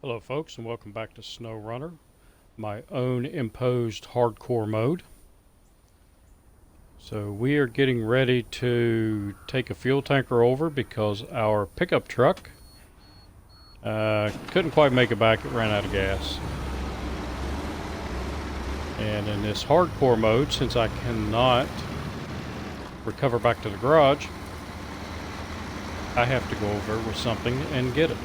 Hello folks, and welcome back to SnowRunner, my own imposed hardcore mode. So we are getting ready to take a fuel tanker over because our pickup truck couldn't quite make it back. It ran out of gas. And in this hardcore mode, since I cannot recover back to the garage, I have to go over with something and get it.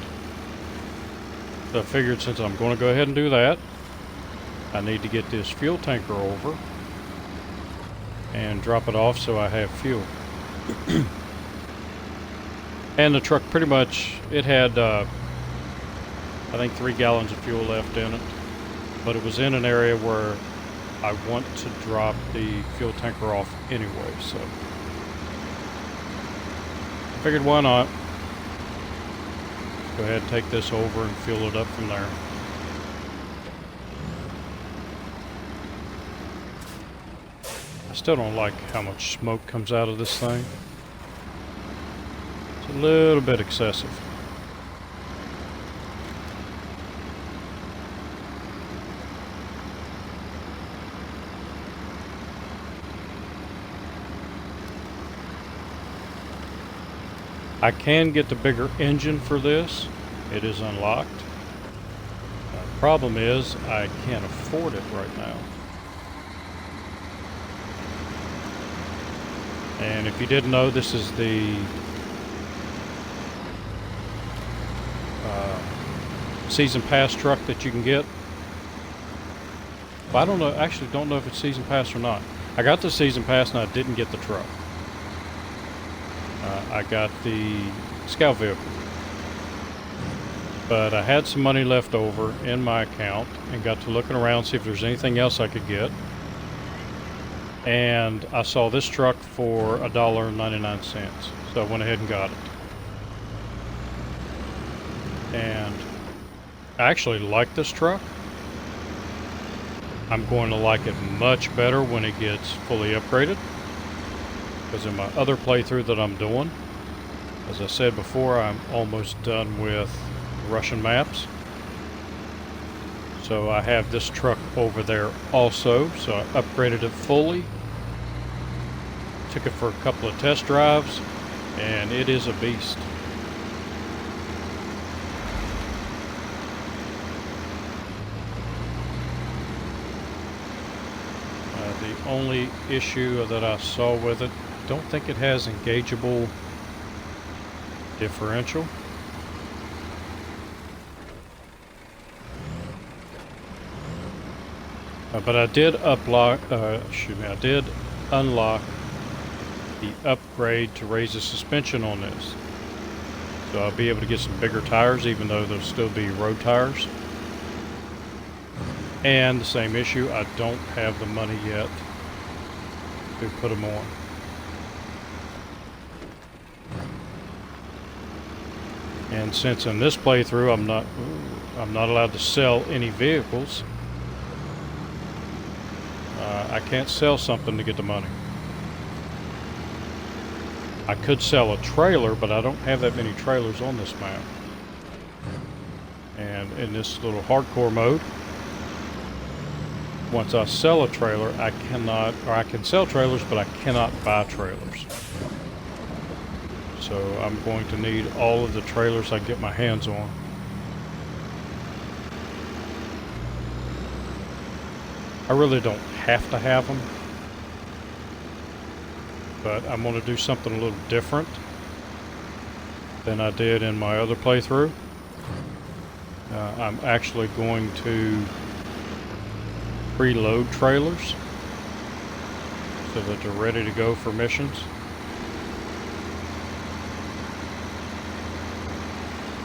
So I figured since I'm going to go ahead and do that, I need to get this fuel tanker over and drop it off so I have fuel. And the truck pretty much, it had, I think 3 gallons of fuel left in it, but it was in an area where I want to drop the fuel tanker off anyway, so I figured why not. Go ahead and take this over and fuel it up from there. I still don't like how much smoke comes out of this thing. It's a little bit excessive. I can get the bigger engine for this. It is unlocked. The problem is I can't afford it right now. And if you didn't know, this is the season pass truck that you can get. But I don't know, actually don't know if it's season pass or not. I got the season pass and I didn't get the truck. I got the scout vehicle, but I had some money left over in my account and got to looking around, see if there's anything else I could get. And I saw this truck for $1.99, so I went ahead and got it. And I actually like this truck. I'm going to like it much better when it gets fully upgraded, because in my other playthrough that I'm doing, as I said before, I'm almost done with Russian maps. So I have this truck over there also, so I upgraded it fully. Took it for a couple of test drives, and it is a beast. The only issue that I saw with it, I don't think it has engageable differential. But I did unlock the upgrade to raise the suspension on this. So I'll be able to get some bigger tires, even though they'll still be road tires. And the same issue, I don't have the money yet to put them on. And since in this playthrough I'm not allowed to sell any vehicles, I can't sell something to get the money. I could sell a trailer, but I don't have that many trailers on this map. And in this little hardcore mode, once I sell a trailer, I can sell trailers, but I cannot buy trailers. So I'm going to need all of the trailers I get my hands on. I really don't have to have them, but I'm going to do something a little different than I did in my other playthrough. I'm actually going to preload trailers so that they're ready to go for missions.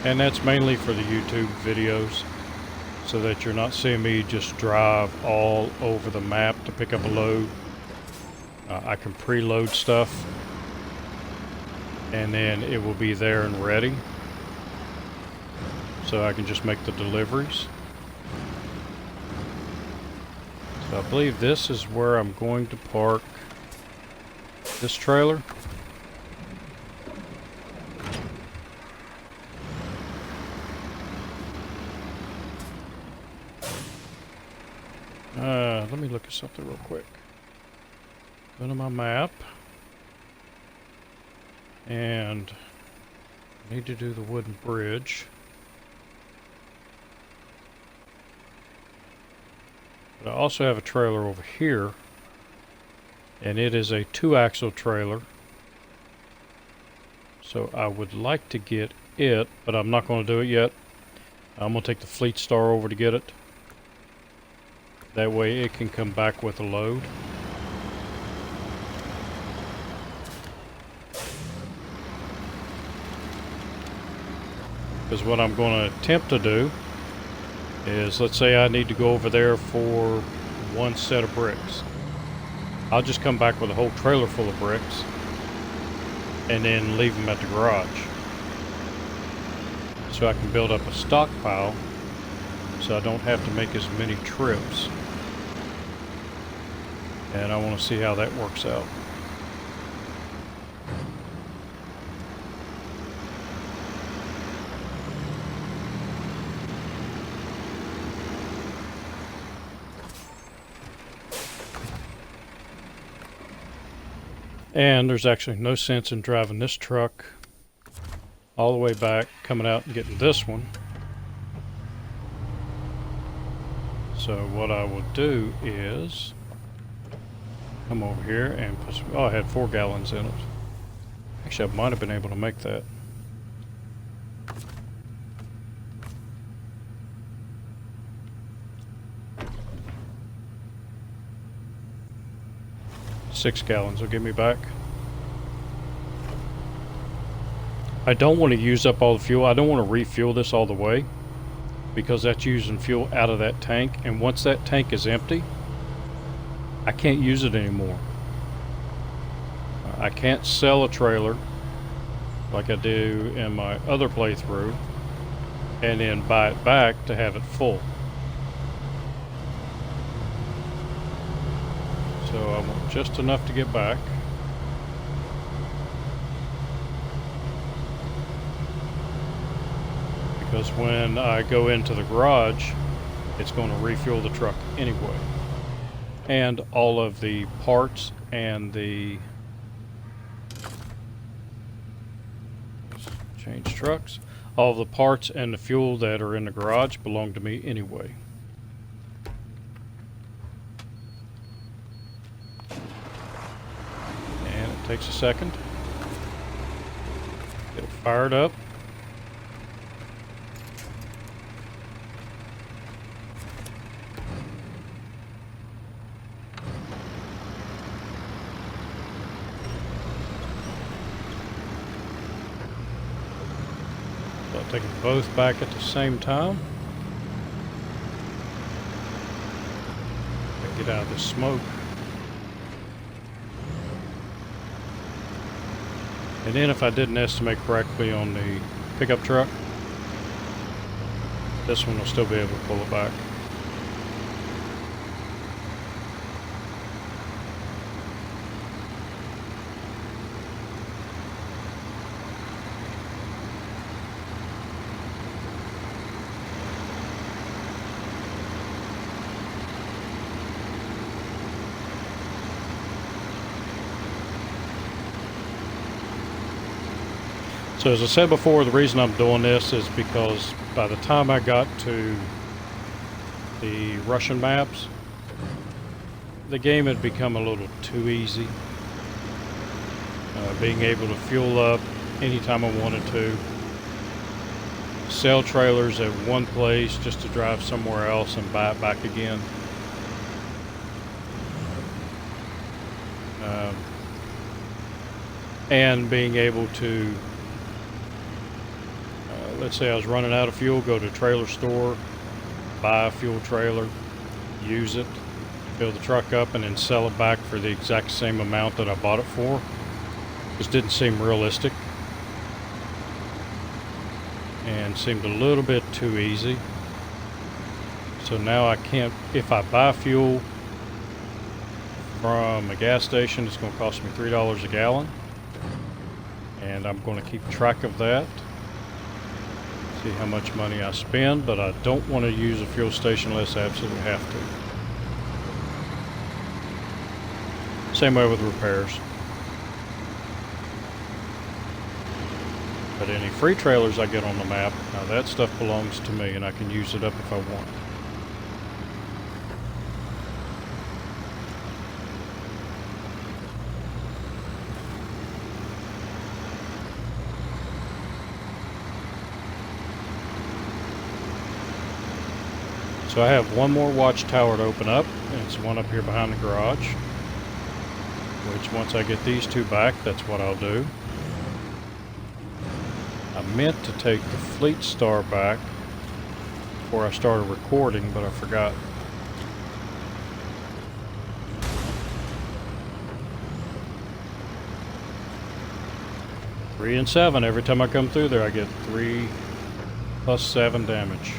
And that's mainly for the YouTube videos, so that you're not seeing me just drive all over the map to pick up a load. I can preload stuff, and then it will be there and ready, so I can just make the deliveries. So I believe this is where I'm going to park this trailer. Let me look at something real quick. Go to my map. And I need to do the wooden bridge. But I also have a trailer over here. And it is a 2-axle trailer. So I would like to get it, but I'm not going to do it yet. I'm going to take the Fleet Star over to get it. That way it can come back with a load. Because what I'm going to attempt to do is, let's say I need to go over there for one set of bricks. I'll just come back with a whole trailer full of bricks and then leave them at the garage. So I can build up a stockpile so I don't have to make as many trips. And I want to see how that works out. And there's actually no sense in driving this truck all the way back, coming out and getting this one. So what I will do is come over here and put some, oh, I had 4 gallons in it. Actually, I might have been able to make that. Six gallons will get me back. I don't want to use up all the fuel. I don't want to refuel this all the way because that's using fuel out of that tank, and once that tank is empty, I can't use it anymore. I can't sell a trailer like I do in my other playthrough and then buy it back to have it full. So I want just enough to get back. Because when I go into the garage, it's going to refuel the truck anyway. And all of the parts and the change trucks. All the parts and the fuel that are in the garage belong to me anyway. And it takes a second. Get it fired up. Take them both back at the same time. Get out of this smoke. And then if I didn't estimate correctly on the pickup truck, this one will still be able to pull it back. So as I said before, the reason I'm doing this is because by the time I got to the Russian maps, the game had become a little too easy. Being able to fuel up anytime I wanted to. Sell trailers at one place just to drive somewhere else and buy it back again. And being able to let's say I was running out of fuel, go to a trailer store, buy a fuel trailer, use it, fill the truck up, and then sell it back for the exact same amount that I bought it for. Just didn't seem realistic and seemed a little bit too easy. So now I can't, if I buy fuel from a gas station, it's going to cost me $3 a gallon, and I'm going to keep track of that. See how much money I spend, but I don't want to use a fuel station unless I absolutely have to. Same way with repairs. But any free trailers I get on the map, now that stuff belongs to me and I can use it up if I want. So I have one more watchtower to open up, and it's one up here behind the garage. Which once I get these two back, that's what I'll do. I meant to take the Fleet Star back before I started recording, but I forgot. Three and 7. Every time I come through there, I get 3 plus 7 damage.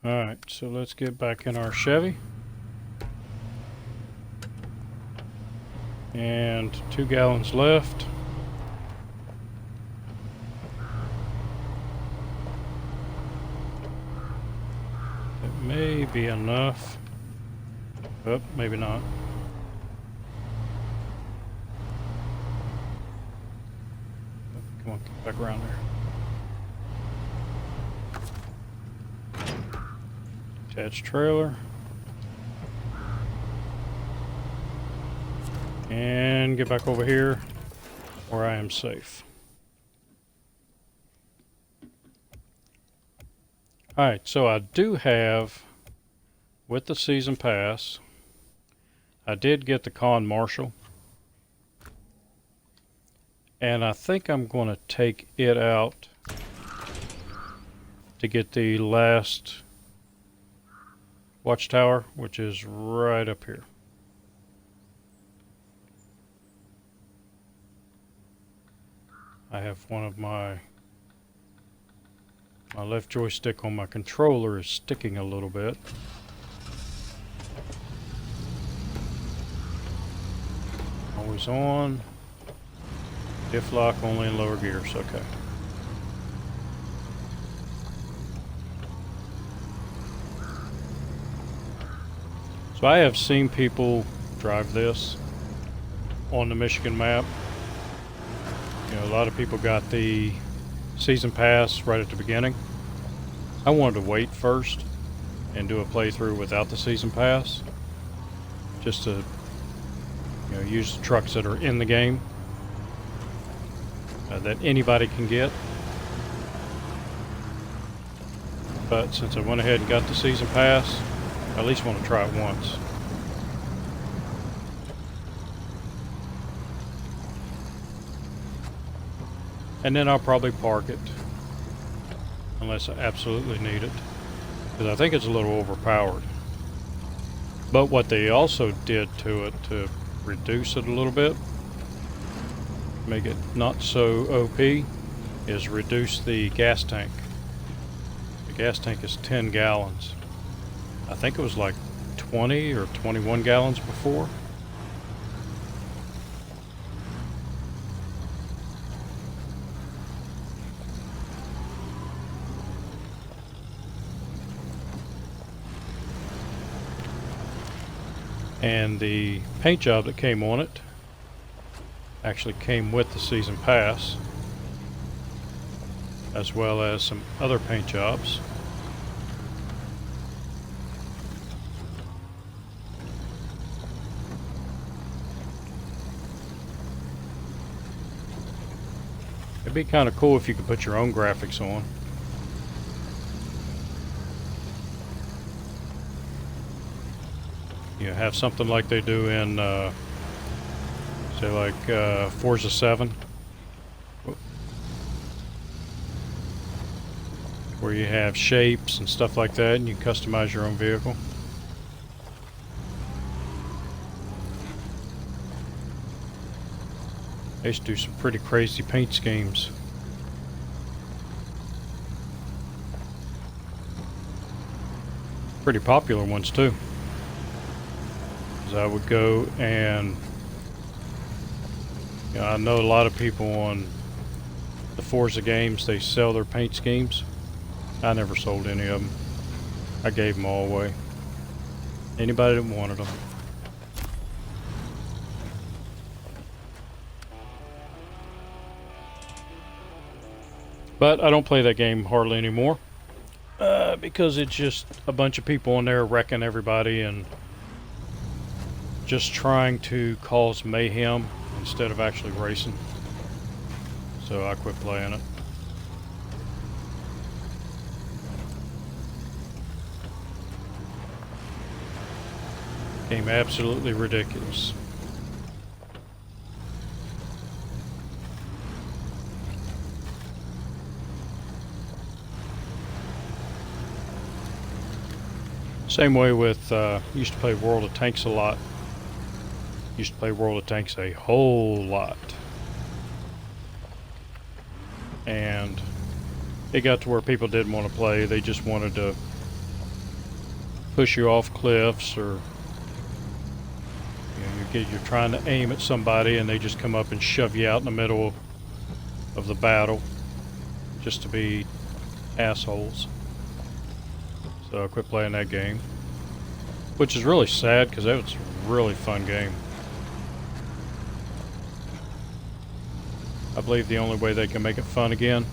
Alright, so let's get back in our Chevy. And 2 gallons left. It may be enough. Oh, maybe not. Come on, get back around there. Attached trailer. And get back over here where I am safe. Alright, so I do have, with the season pass, I did get the Con Marshal. And I think I'm going to take it out to get the last watchtower, which is right up here. I have one of my left joystick on my controller is sticking a little bit. Always on. Diff lock only in lower gears. Okay. So I have seen people drive this on the Michigan map. You know, a lot of people got the season pass right at the beginning. I wanted to wait first and do a playthrough without the season pass, just to, you know, use the trucks that are in the game that anybody can get. But since I went ahead and got the season pass, I at least want to try it once. And then I'll probably park it unless I absolutely need it, because I think it's a little overpowered. But what they also did to it to reduce it a little bit, make it not so OP, is reduce the gas tank. The gas tank is 10 gallons. I think it was like 20 or 21 gallons before. And the paint job that came on it actually came with the season pass, as well as some other paint jobs. It'd be kind of cool if you could put your own graphics on. You have something like they do in Say like Forza 7. Where you have shapes and stuff like that and you customize your own vehicle. I used to do some pretty crazy paint schemes. Pretty popular ones too. Because I would go and, you know, I know a lot of people on the Forza games, they sell their paint schemes. I never sold any of them. I gave them all away. Anybody that wanted them. But I don't play that game hardly anymore. Because it's just a bunch of people in there wrecking everybody and just trying to cause mayhem instead of actually racing. So I quit playing it. Became absolutely ridiculous. Same way with, used to play World of Tanks a lot. Used to play World of Tanks a whole lot. And it got to where people didn't want to play. They just wanted to push you off cliffs, or you're trying to aim at somebody and they just come up and shove you out in the middle of the battle just to be assholes. So I quit playing that game, which is really sad because that was a really fun game. I believe the only way they can make it fun again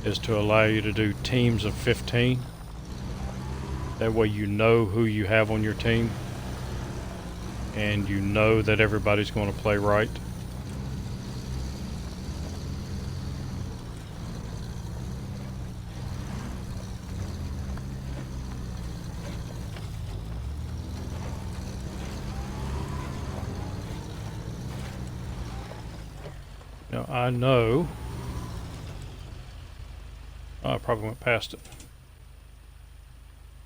is to allow you to do teams of 15. That way you know who you have on your team and you know that everybody's going to play right. Now I know, I probably went past it.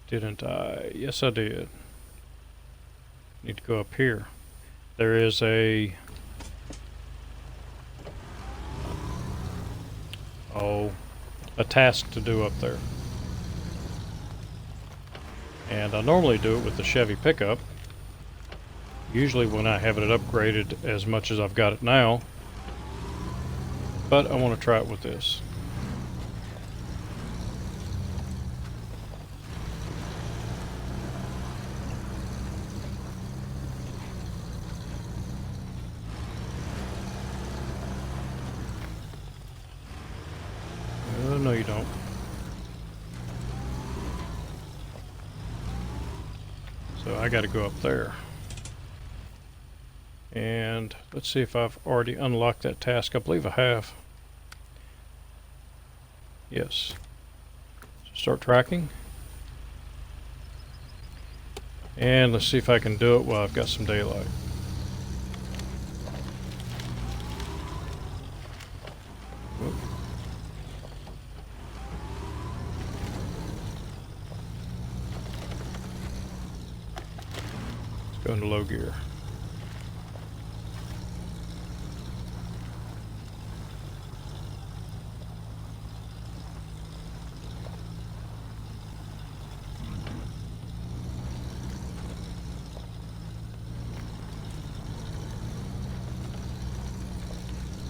Didn't I? Yes, I did. Need to go up here. There is a task to do up there. And I normally do it with the Chevy pickup. Usually when I have it upgraded as much as I've got it now. But I want to try it with this. No, you don't. So I got to go up there. And let's see if I've already unlocked that task. I believe I have. Yes. So start tracking. And let's see if I can do it while I've got some daylight. Whoop. Let's go into low gear.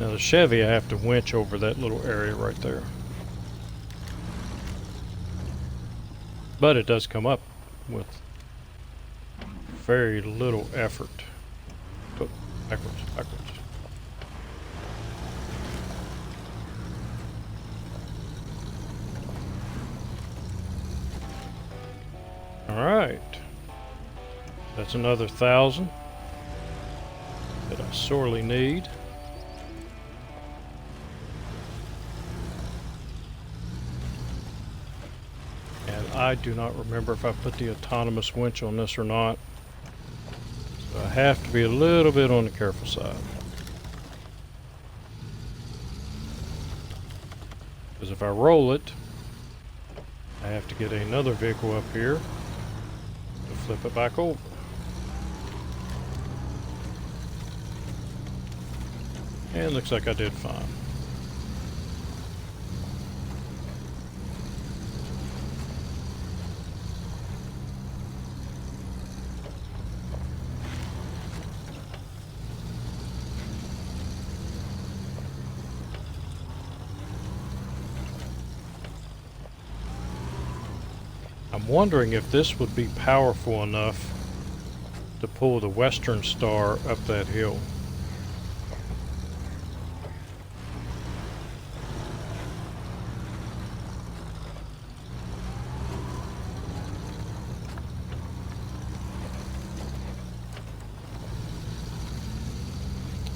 Now the Chevy, I have to winch over that little area right there. But it does come up with very little effort. Oh, backwards. Alright. That's another 1,000 that I sorely need. I do not remember if I put the autonomous winch on this or not. So I have to be a little bit on the careful side. Because if I roll it, I have to get another vehicle up here to flip it back over. And looks like I did fine. I'm wondering if this would be powerful enough to pull the Western Star up that hill.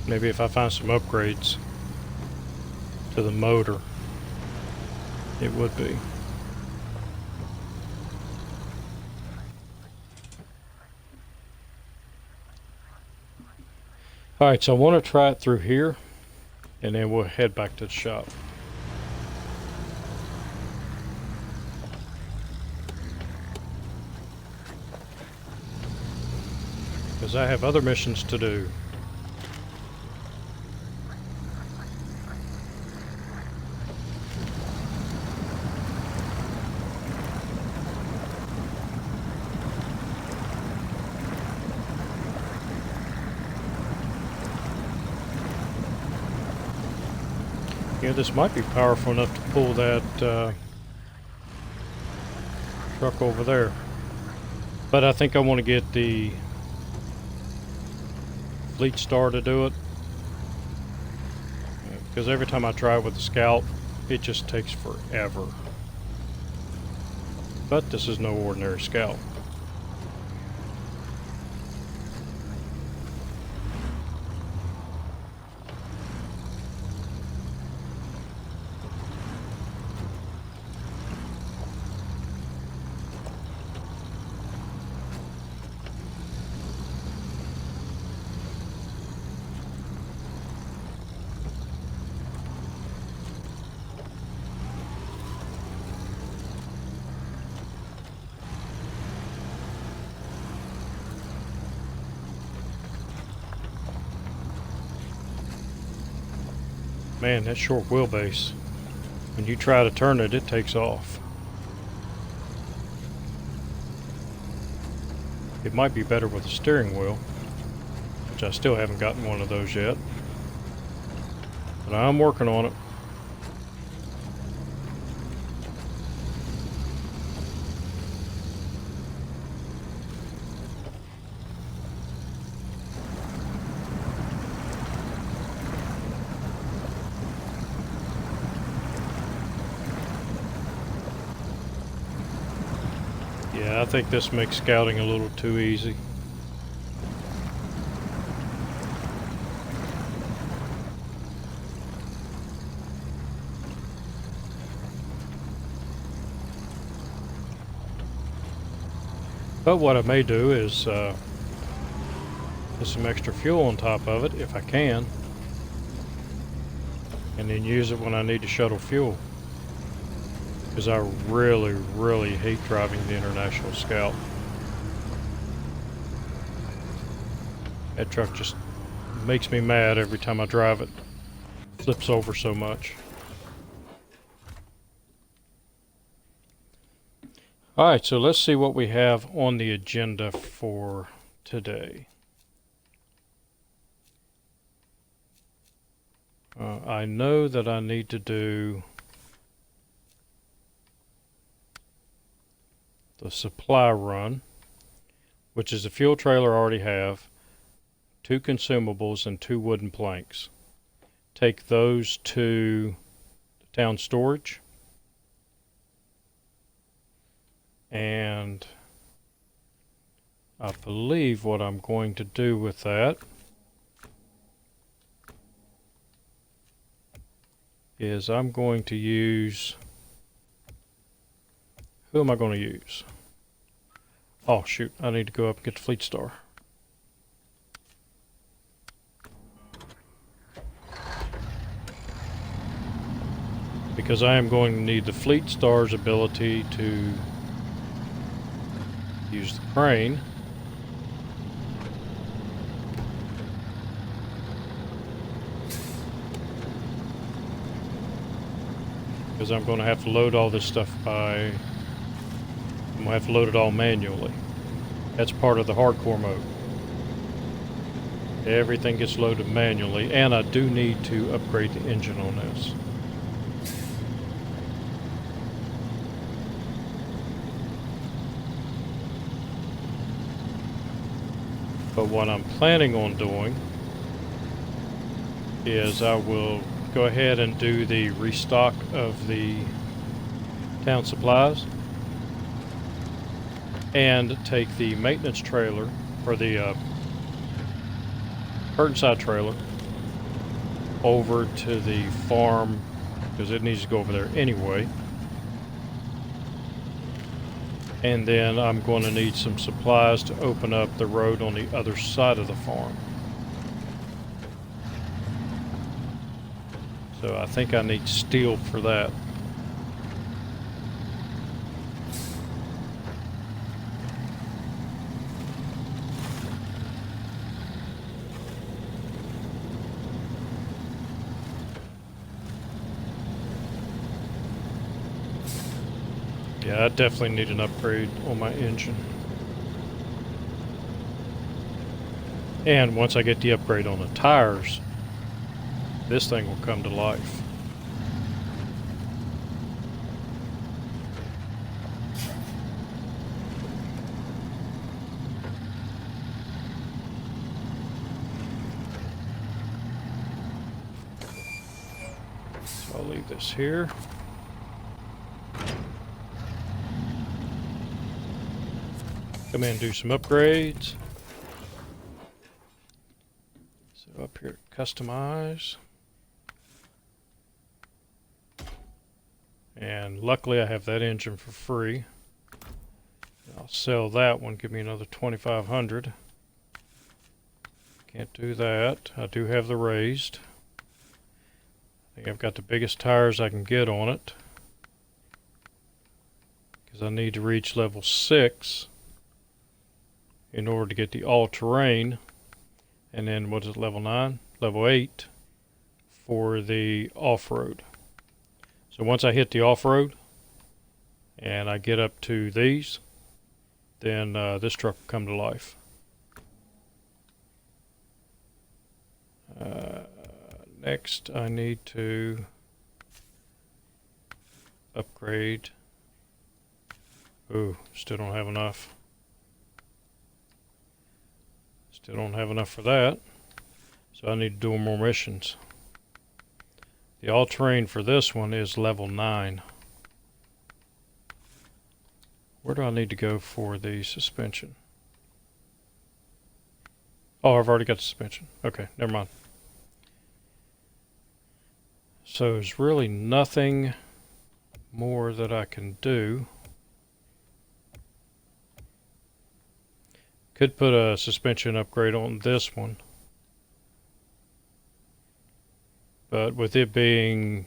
Maybe if I find some upgrades to the motor, it would be. Alright, so I want to try it through here, and then we'll head back to the shop. Because I have other missions to do. Yeah, this might be powerful enough to pull that truck over there. But I think I want to get the Fleet Star to do it. Because every time I try it with the Scout, it just takes forever. But this is no ordinary Scout. Man, that short wheelbase, when you try to turn it, it takes off. It might be better with a steering wheel, which I still haven't gotten one of those yet. But I'm working on it. Yeah, I think this makes scouting a little too easy. But what I may do is put some extra fuel on top of it if I can, and then use it when I need to shuttle fuel. Because I really, really hate driving the International Scout. That truck just makes me mad every time I drive it. Flips over so much. Alright, so let's see what we have on the agenda for today. I know that I need to do the supply run, which is a fuel trailer I already have, 2 consumables and 2 wooden planks. Take those to the town storage, and I believe what I'm going to do with that is I'm going to use, who am I going to use? Oh shoot, I need to go up and get the Fleet Star. because I am going to need the Fleet Star's ability to use the crane. Because I'm going to have to load all this stuff I'm going to have to load it all manually. That's part of the hardcore mode. Everything gets loaded manually, and I do need to upgrade the engine on this. But what I'm planning on doing is I will go ahead and do the restock of the town supplies and take the maintenance trailer, or the curtain-side trailer, over to the farm, because it needs to go over there anyway. And then I'm going to need some supplies to open up the road on the other side of the farm. So I think I need steel for that. Yeah, I definitely need an upgrade on my engine. And once I get the upgrade on the tires, this thing will come to life. So I'll leave this here. Come in and do some upgrades. So up here, customize. And luckily I have that engine for free. I'll sell that one, give me another 2,500. Can't do that. I do have the raised. I think I've got the biggest tires I can get on it, because I need to reach level 6 in order to get the all-terrain, and then what is it, level 9? Level 8 for the off-road. So once I hit the off-road and I get up to these, then this truck will come to life. Next I need to upgrade. Ooh, still don't have enough. Still don't have enough for that. So I need to do more missions. The all-terrain for this one is level 9. Where do I need to go for the suspension? Oh, I've already got the suspension. Okay, never mind. So there's really nothing more that I can do. Could put a suspension upgrade on this one, but with it being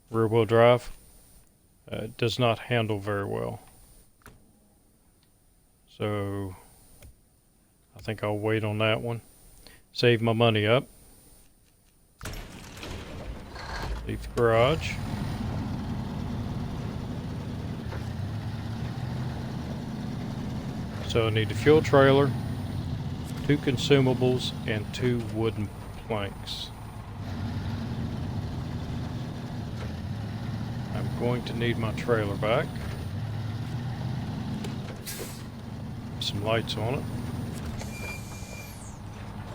rear-wheel drive, it does not handle very well. So I think I'll wait on that one. Save my money up. Leave the garage. So I need the fuel trailer, 2 consumables, and 2 wooden planks. I'm going to need my trailer back. Some lights on it.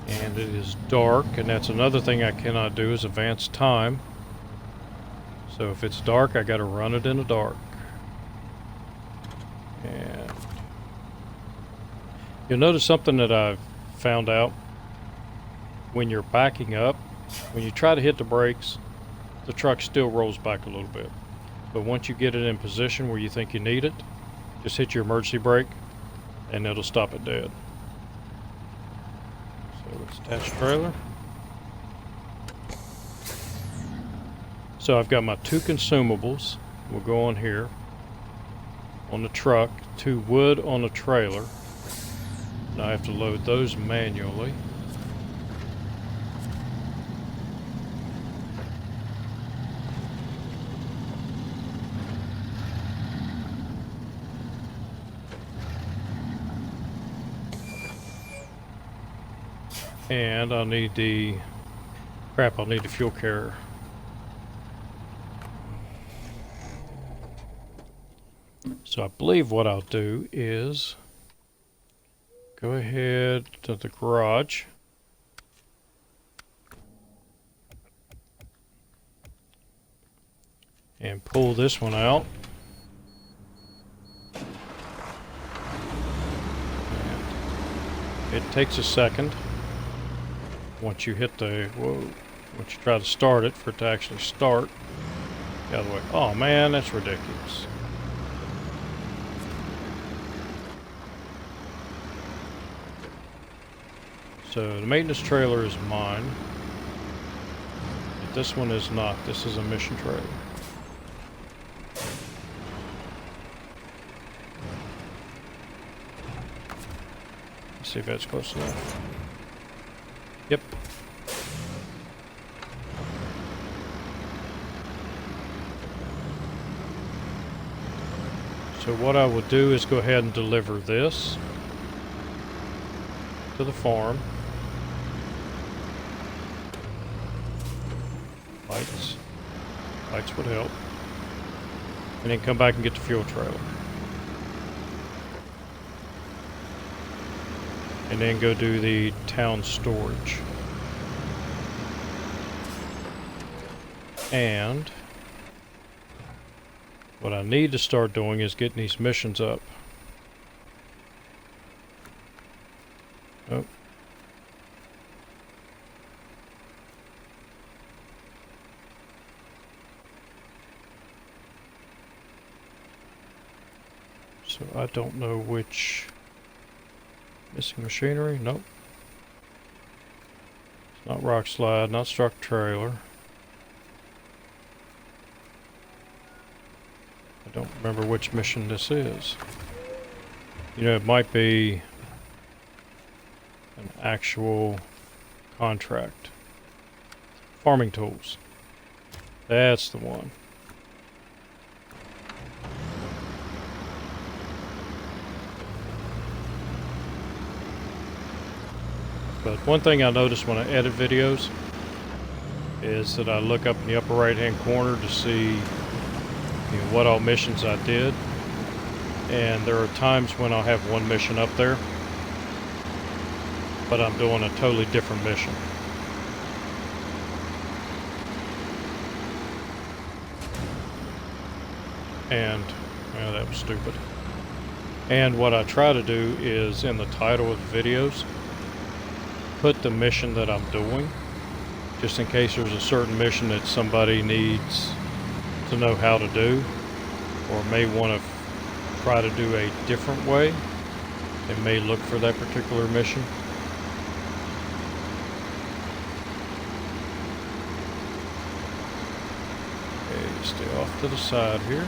And it is dark, and that's another thing I cannot do is advance time. So if it's dark, I gotta run it in the dark. And you'll notice something that I've found out. When you're backing up, when you try to hit the brakes, the truck still rolls back a little bit. But once you get it in position where you think you need it, just hit your emergency brake and it'll stop it dead. So let's attach trailer. So I've got my 2 consumables. We'll go on here. On the truck. 2 wood on the trailer. Now I have to load those manually. And I'll need the... crap, I'll need the fuel carrier. So I believe what I'll do is go ahead to the garage. And pull this one out. And it takes a second. Once you hit the, once you try to start it, for it to actually start. The other way. Oh man, that's ridiculous. So the maintenance trailer is mine. But this one is not. This is a mission trailer. Let's see if that's close enough. Yep. So what I will do is go ahead and deliver this to the farm. Lights would help. And then come back and get the fuel trailer. And then go do the town storage. And what I need to start doing is getting these missions up. Oh. So I don't know which... Missing machinery? Nope. It's not rock slide, not struck trailer. I don't remember which mission this is. You know, it might be an actual contract. Farming tools. That's the one. But one thing I notice when I edit videos is that I look up in the upper right hand corner to see what all missions I did. And there are times when I'll have one mission up there, but I'm doing a totally different mission. And, well, that was stupid. And what I try to do is in the title of the videos, put the mission that I'm doing, just in case there's a certain mission that somebody needs to know how to do, or may want to try to do a different way. They may look for that particular mission. Okay, stay off to the side here.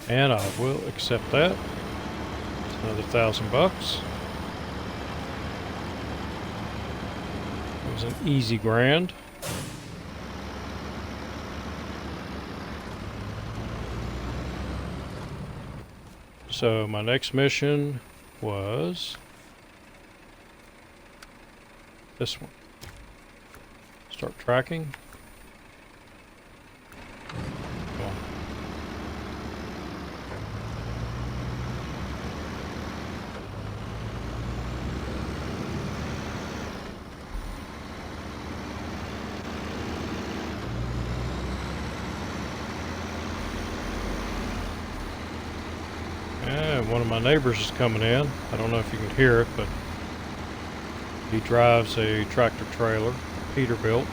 And I will accept that. Another $1,000. It was an easy grand. So my next mission was this one. Start tracking. Come on. One of my neighbors is coming in. I don't know if you can hear it, but he drives a tractor trailer, Peterbilt.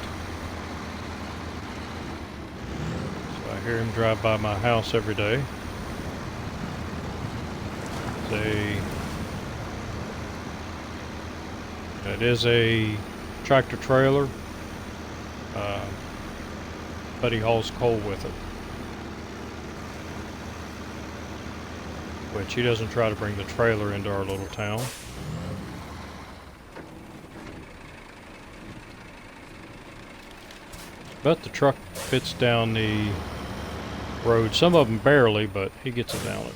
So I hear him drive by my house every day. It is a tractor trailer, but he hauls coal with it. Which he doesn't try to bring the trailer into our little town. But the truck fits down the road. Some of them barely, but he gets it down it.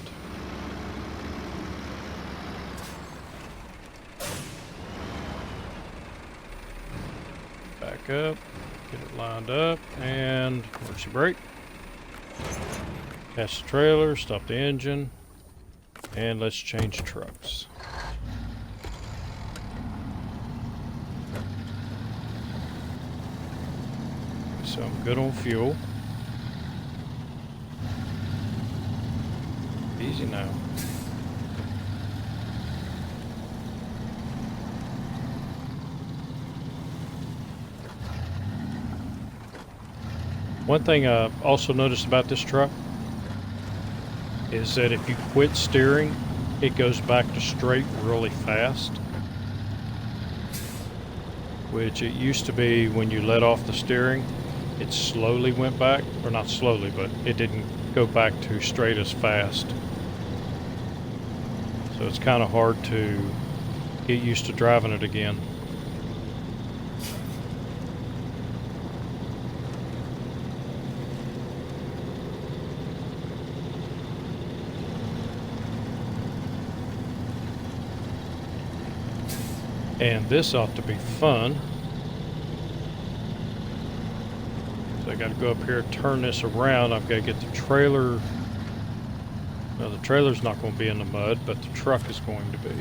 Back up, get it lined up, and emergency brake. Catch the trailer, stop the engine, and let's change trucks. So I'm good on fuel. Easy now. One thing I also noticed about this truck is that if you quit steering, it goes back to straight really fast. Which it used to be when you let off the steering, it slowly went back, or not slowly, but it didn't go back to straight as fast. So it's kind of hard to get used to driving it again. And this ought to be fun. So I got to go up here, turn this around. I've got to get the trailer. No, the trailer's not going to be in the mud, but the truck is going to be.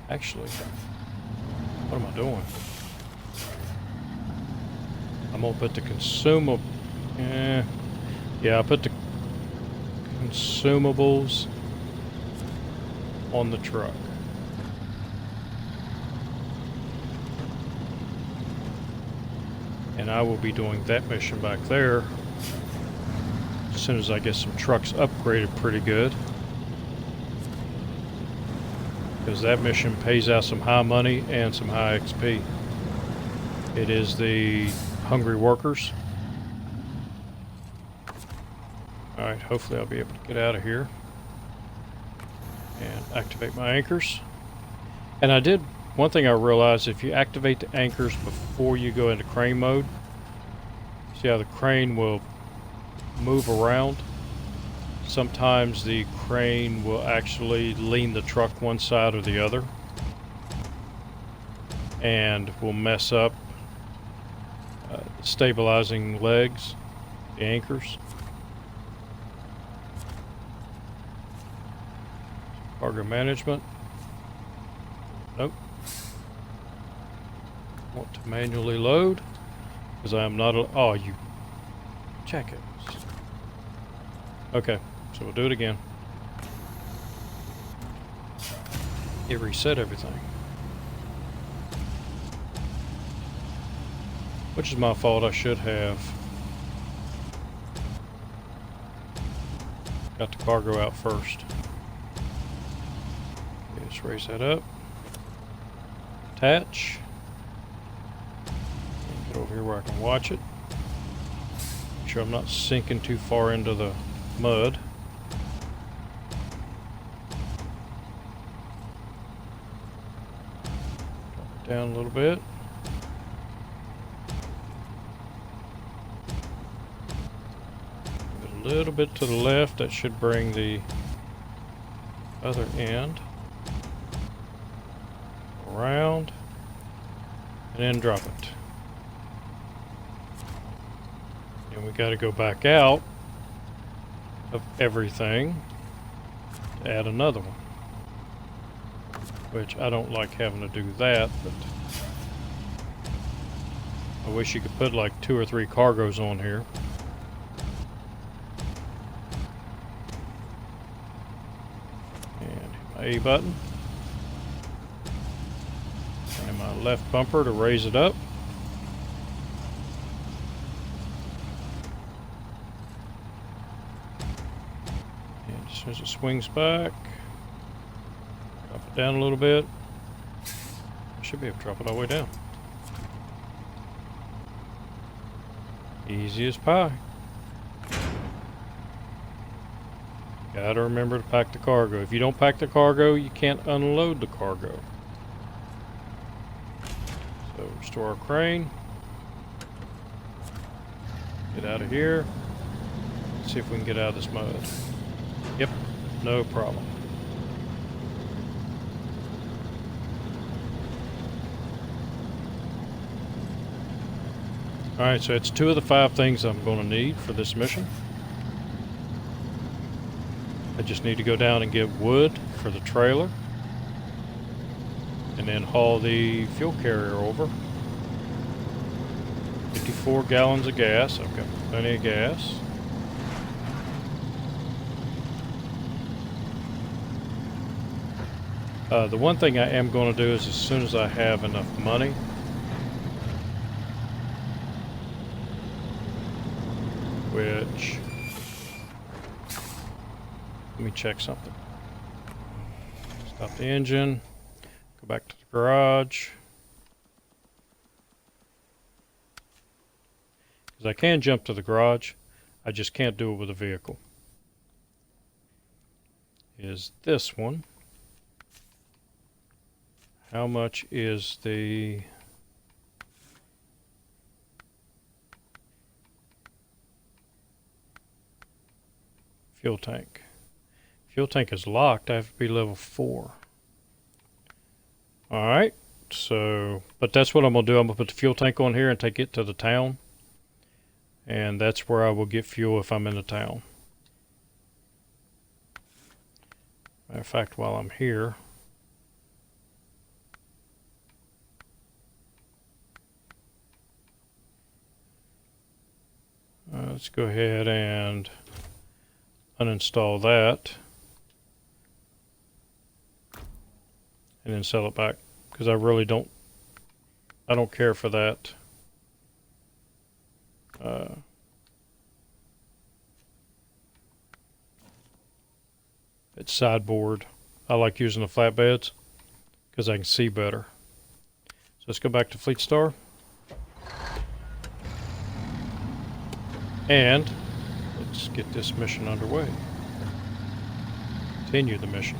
Actually, what am I doing? I'm going to put the consumable. Yeah, I put the consumables on the truck. And I will be doing that mission back there as soon as I get some trucks upgraded pretty good. Because that mission pays out some high money and some high XP. It is the hungry workers. Alright, hopefully I'll be able to get out of here and activate my anchors. And I did, one thing I realized, if you activate the anchors before you go into crane mode, see how the crane will move around? Sometimes the crane will actually lean the truck one side or the other and will mess up stabilizing legs, the anchors. Cargo management. Nope. Want to manually load because I am not a, oh, you check it. Okay, so we'll do it again. It reset everything, which is my fault. I should have got the cargo out first. Okay, let's raise that up. Attach. Get over here where I can watch it. Make sure I'm not sinking too far into the mud. Drop it down a little bit. A little bit to the left. That should bring the other end around and then drop it. And we got to go back out of everything to add another one, which I don't like having to do that, but I wish you could put like 2 or 3 cargoes on here. And my A button and my left bumper to raise it up. As soon as it swings back, drop it down a little bit, should be able to drop it all the way down. Easy as pie. Gotta remember to pack the cargo. If you don't pack the cargo, you can't unload the cargo. So restore our crane. Get out of here. See if we can get out of this mud. Yep, no problem. Alright, so it's 2 of the 5 things I'm going to need for this mission. I just need to go down and get wood for the trailer. And then haul the fuel carrier over. 54 gallons of gas. I've got plenty of gas. The one thing I am going to do is as soon as I have enough money, which, let me check something. Stop the engine, go back to the garage. Because I can jump to the garage, I just can't do it with a vehicle. Is this one. How much is the fuel tank? Fuel tank is locked. I have to be level 4. Alright, so, but that's what I'm going to do. I'm going to put the fuel tank on here and take it to the town. And that's where I will get fuel if I'm in the town. Matter of fact, while I'm here, let's go ahead and uninstall that and then sell it back, because I really don't care for that. It's sideboard. I like using the flatbeds because I can see better. So let's go back to Fleet Star. And let's get this mission underway. Continue the mission.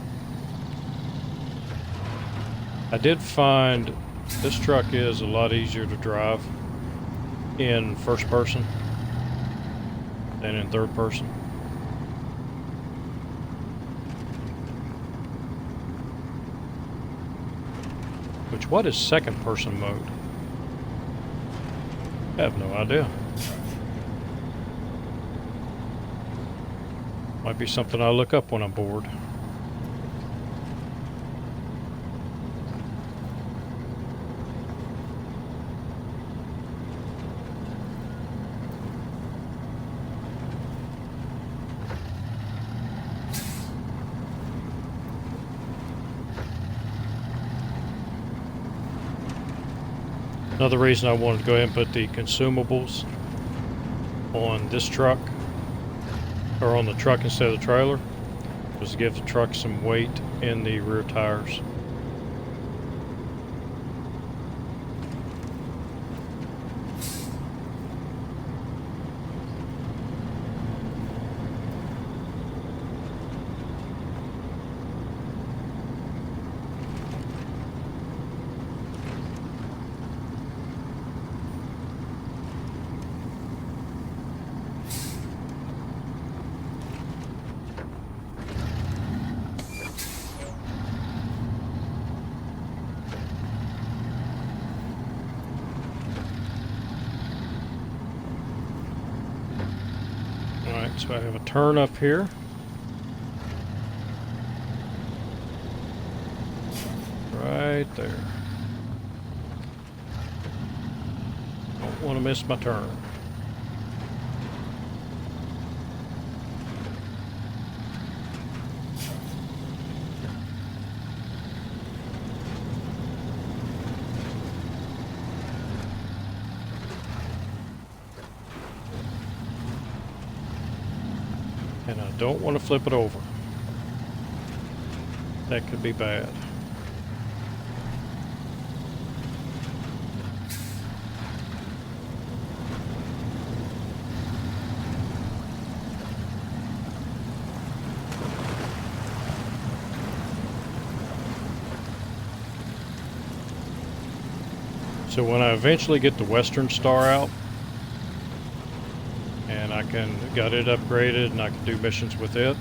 I did find this truck is a lot easier to drive in first person than in third person. Which, what is second person mode? I have no idea. Might be something I'll look up when I'm bored. Another reason I wanted to go ahead and put the consumables on this truck, or on the truck instead of the trailer, was to give the truck some weight in the rear tires. So I have a turn up here. Right there. Don't want to miss my turn. And I don't want to flip it over. That could be bad. So when I eventually get the Western Star out, and I got it upgraded and I can do missions with it,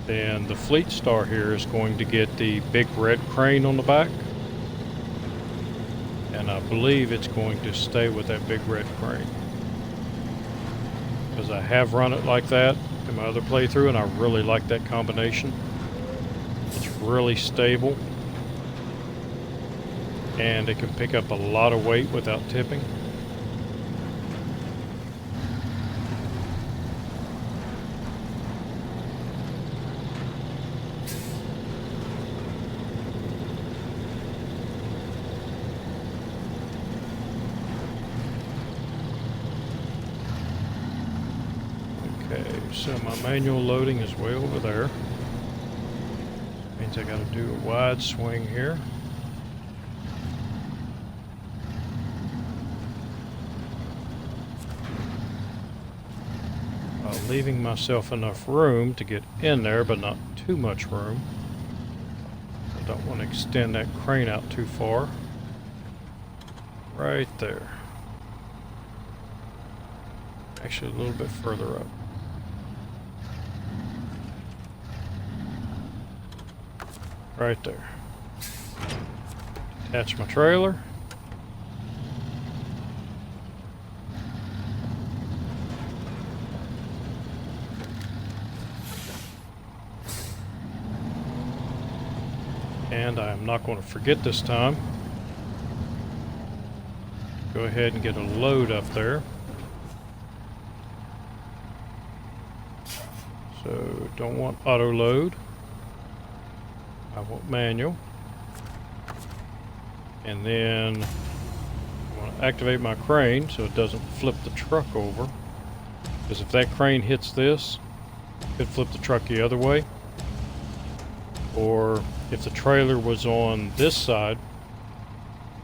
then the Fleet Star here is going to get the big red crane on the back. And I believe it's going to stay with that big red crane. Because I have run it like that in my other playthrough, and I really like that combination. It's really stable. And it can pick up a lot of weight without tipping. Okay, so my manual loading is way over there. Means I gotta do a wide swing here. Leaving myself enough room to get in there, but not too much room. I don't want to extend that crane out too far. Right there. Actually, a little bit further up. Right there. Attach my trailer. And I am not going to forget this time. Go ahead and get a load up there. So don't want auto load. I want manual. And then I want to activate my crane so it doesn't flip the truck over. Because if that crane hits this, it could flip the truck the other way. Or if the trailer was on this side,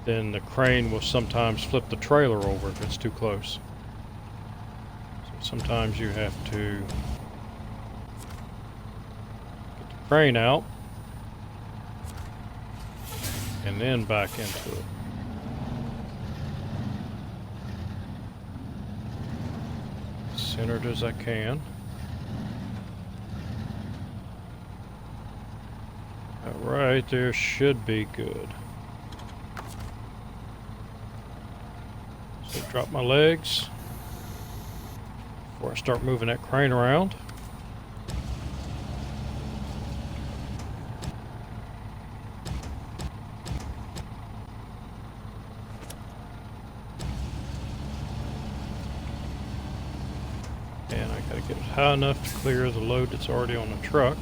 then the crane will sometimes flip the trailer over if it's too close. So sometimes you have to get the crane out and then back into it. Centered as I can. Right there should be good. So drop my legs before I start moving that crane around. And I gotta get it high enough to clear the load that's already on the truck.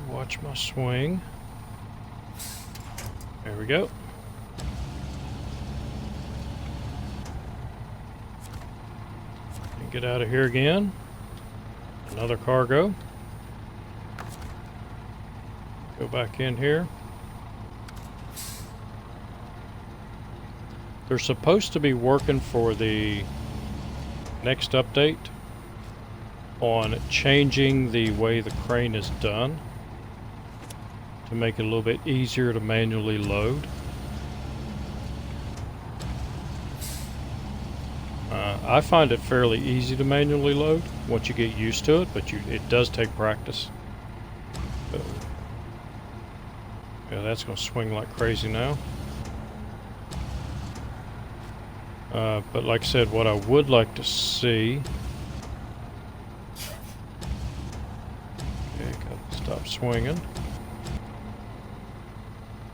Watch my swing. There we go. And get out of here again. Another cargo. Go back in here. They're supposed to be working for the next update on changing the way the crane is done, to make it a little bit easier to manually load. I find it fairly easy to manually load once you get used to it, but it does take practice. So, yeah, that's going to swing like crazy now. But like I said, what I would like to see... Okay, got to stop swinging.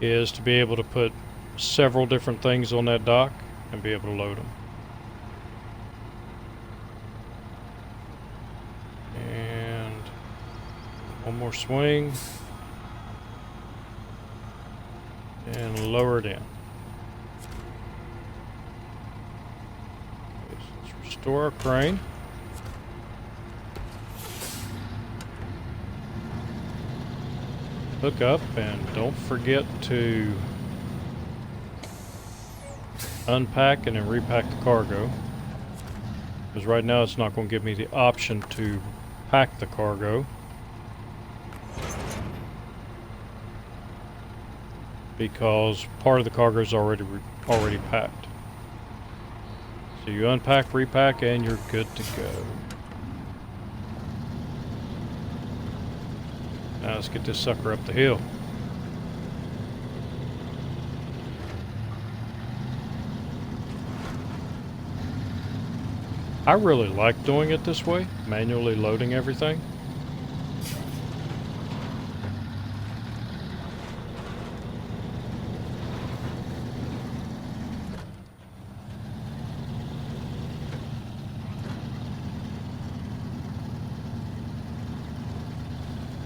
Is to be able to put several different things on that dock and be able to load them. And one more swing. And lower it in. Okay, so let's restore our crane. Hook up, and don't forget to unpack and then repack the cargo. Because right now it's not going to give me the option to pack the cargo. Because part of the cargo is already packed. So you unpack, repack, and you're good to go. Now let's get this sucker up the hill. I really like doing it this way, manually loading everything.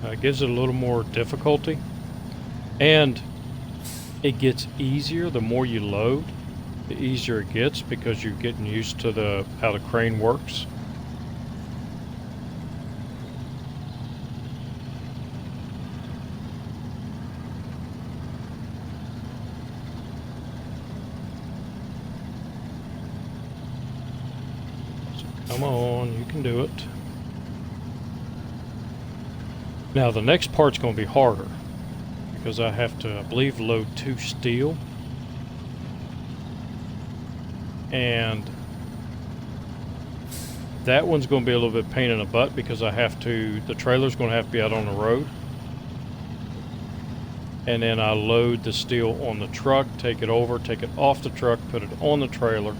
It gives it a little more difficulty, and it gets easier the more you load. The easier it gets because you're getting used to how the crane works. So come on, you can do it. Now the next part's going to be harder because I have to, I believe, load 2 steel. And that one's going to be a little bit pain in the butt because the trailer's going to have to be out on the road. And then I load the steel on the truck, take it over, take it off the truck, put it on the trailer,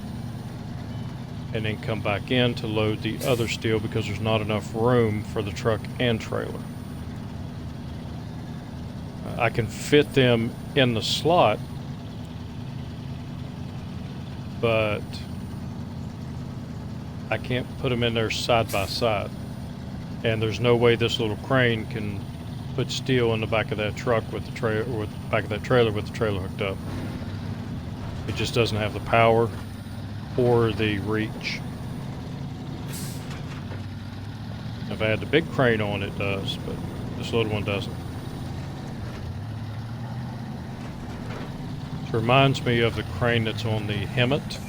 and then come back in to load the other steel because there's not enough room for the truck and trailer. I can fit them in the slot, but I can't put them in there side by side. And there's no way this little crane can put steel in the back of that truck with the trailer, or with the back of that trailer with the trailer hooked up. It just doesn't have the power or the reach. If I had the big crane on, it does, but this little one doesn't. It reminds me of the crane that's on the Hemet,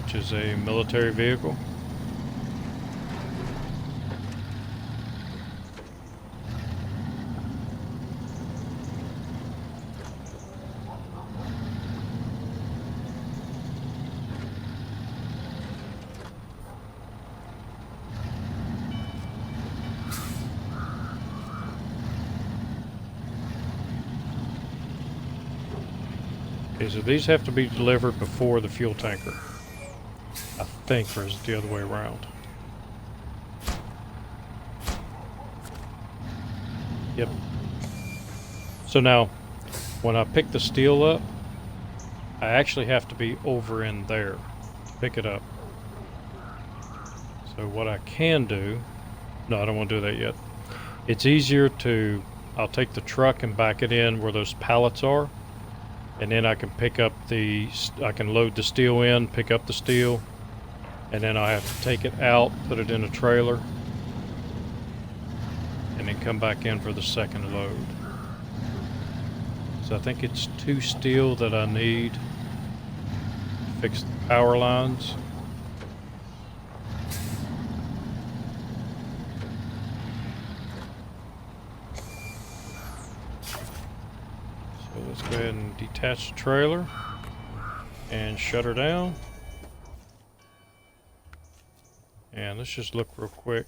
which is a military vehicle. Okay, so these have to be delivered before the fuel tanker, I think, or is it the other way around? Yep. So now, when I pick the steel up, I actually have to be over in there to pick it up. So what I can do, no, I don't want to do that yet. It's easier to, I'll take the truck and back it in where those pallets are. And then I can I can load the steel in, pick up the steel, and then I have to take it out, put it in a trailer, and then come back in for the second load. So I think it's 2 steel that I need to fix the power lines. Let's go ahead and detach the trailer and shut her down. And let's just look real quick.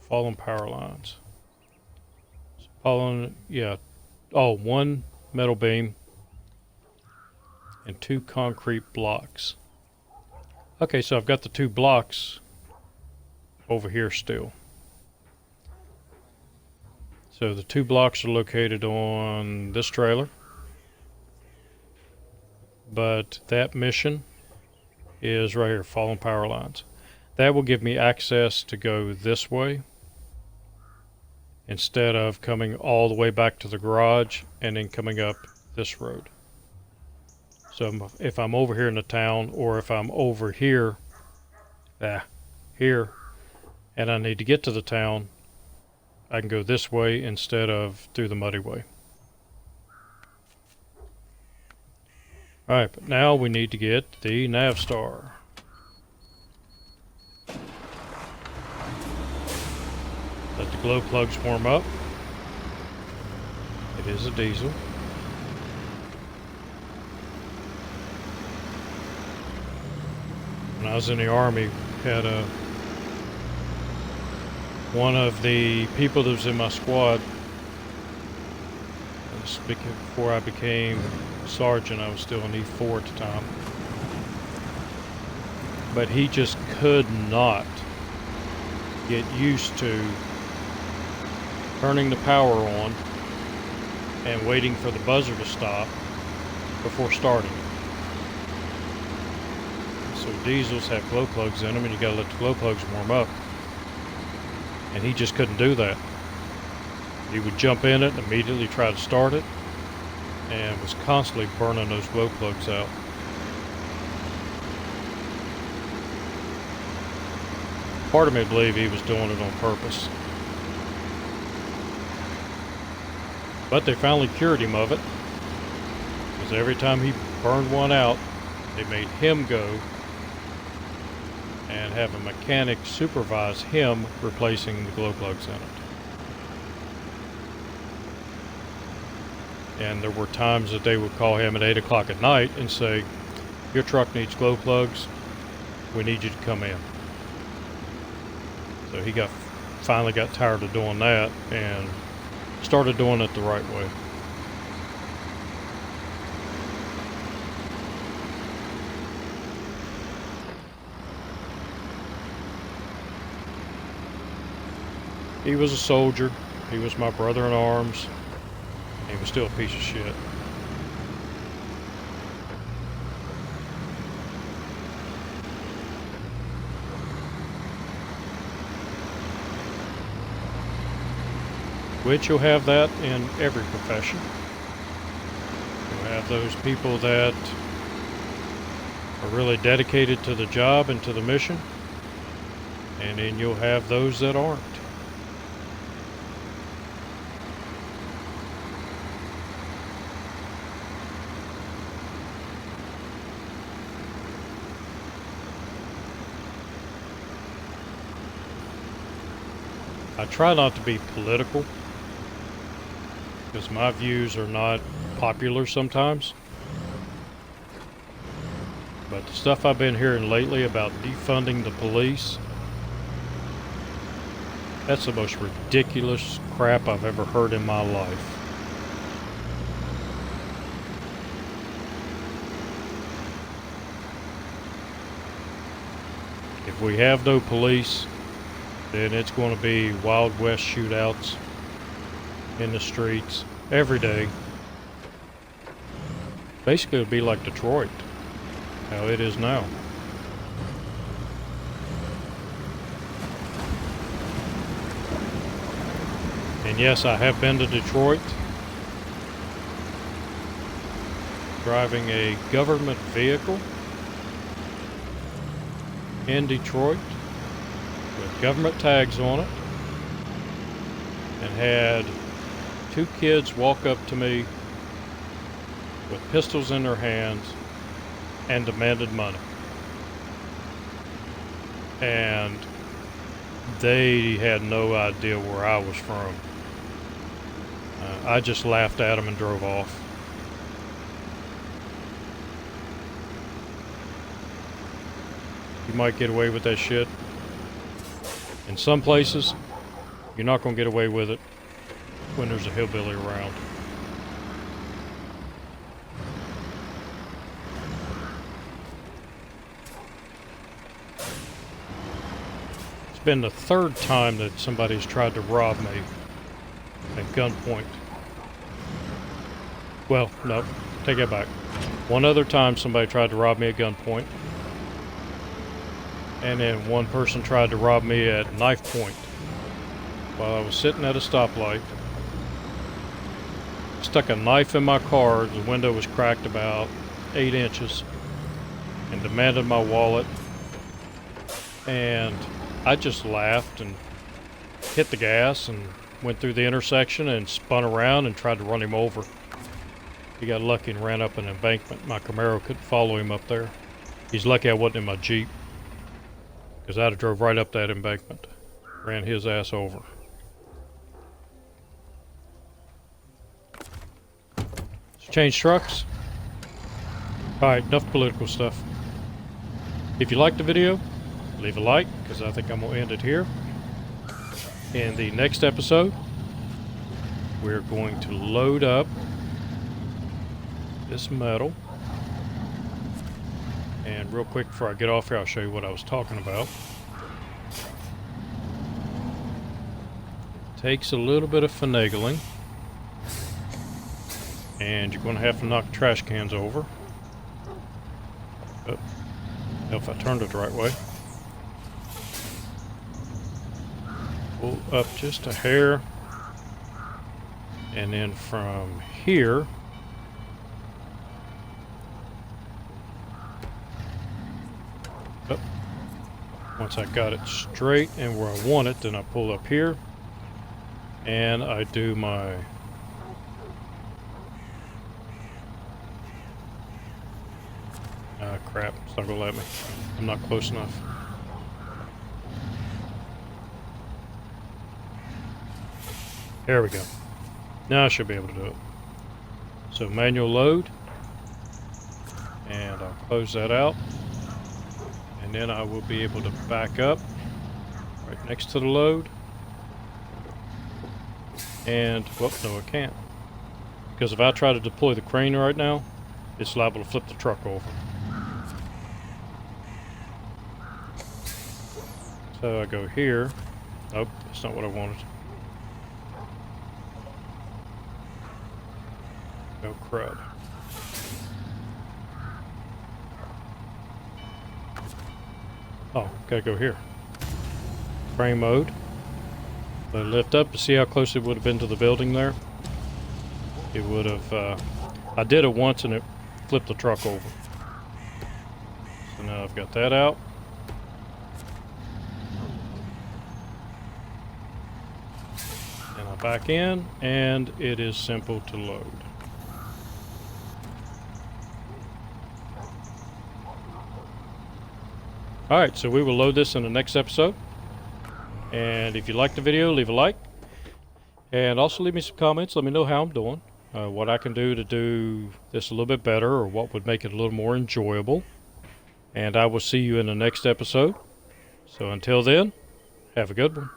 Fallen power lines. Fallen, yeah. Oh, 1 metal beam and 2 concrete blocks. Okay, so I've got the 2 blocks over here still. So the 2 blocks are located on this trailer, but that mission is right here, fallen power lines. That will give me access to go this way instead of coming all the way back to the garage and then coming up this road. So if I'm over here in the town, or if I'm over here, here, and I need to get to the town, I can go this way instead of through the muddy way. Alright, but now we need to get the nav star. Let the glow plugs warm up. It is a diesel. When I was in the Army, had one of the people that was in my squad, before I became sergeant, I was still in E4 at the time, but he just could not get used to turning the power on and waiting for the buzzer to stop before starting it. So diesels have glow plugs in them, and you gotta let the glow plugs warm up. And he just couldn't do that. He would jump in it and immediately try to start it, and was constantly burning those glow plugs out. Part of me believed he was doing it on purpose. But they finally cured him of it, because every time he burned one out, they made him go and have a mechanic supervise him replacing the glow plugs in it. And there were times that they would call him at 8 o'clock at night and say, "Your truck needs glow plugs, we need you to come in." So he finally got tired of doing that and started doing it the right way. He was a soldier. He was my brother in arms. He was still a piece of shit. Which you'll have that in every profession. You'll have those people that are really dedicated to the job and to the mission, and then you'll have those that aren't. I try not to be political, because my views are not popular sometimes. But the stuff I've been hearing lately about defunding the police, that's the most ridiculous crap I've ever heard in my life. If we have no police, then it's going to be Wild West shootouts in the streets every day. Basically, it'll be like Detroit, how it is now. And yes, I have been to Detroit, driving a government vehicle in Detroit with government tags on it, and had two kids walk up to me with pistols in their hands and demanded money. And they had no idea where I was from. I just laughed at them and drove off. You might get away with that shit. In some places, you're not going to get away with it when there's a hillbilly around. It's been the third time that somebody's tried to rob me at gunpoint. Well, no, take it back. One other time somebody tried to rob me at gunpoint. And then one person tried to rob me at knife point while I was sitting at a stoplight. Stuck a knife in my car. The window was cracked about 8 inches, and demanded my wallet. And I just laughed and hit the gas and went through the intersection and spun around and tried to run him over. He got lucky and ran up an embankment. My Camaro couldn't follow him up there. He's lucky I wasn't in my Jeep, because I'd have drove right up that embankment. Ran his ass over. Let's change trucks. Alright, enough political stuff. If you liked the video, leave a like, because I think I'm going to end it here. In the next episode, we're going to load up this metal. And real quick before I get off here, I'll show you what I was talking about. Takes a little bit of finagling. And you're going to have to knock trash cans over. Oh, if I turned it the right way. Pull up just a hair. And then from here, once I got it straight and where I want it, then I pull up here and I do my crap, it's not gonna let me. I'm not close enough. There we go. Now I should be able to do it. So manual load, and I'll close that out. And then I will be able to back up right next to the load. And, whoop, no I can't. Because if I try to deploy the crane right now, it's liable to flip the truck over. So I go here. Nope, that's not what I wanted. Oh crud. Oh, gotta go here. Frame mode. Let it lift up to see how close it would have been to the building there. It would have, I did it once and it flipped the truck over. So now I've got that out. And I back in and it is simple to load. Alright, so we will load this in the next episode. And if you liked the video, leave a like. And also leave me some comments. Let me know how I'm doing. What I can do to do this a little bit better, or what would make it a little more enjoyable. And I will see you in the next episode. So until then, have a good one.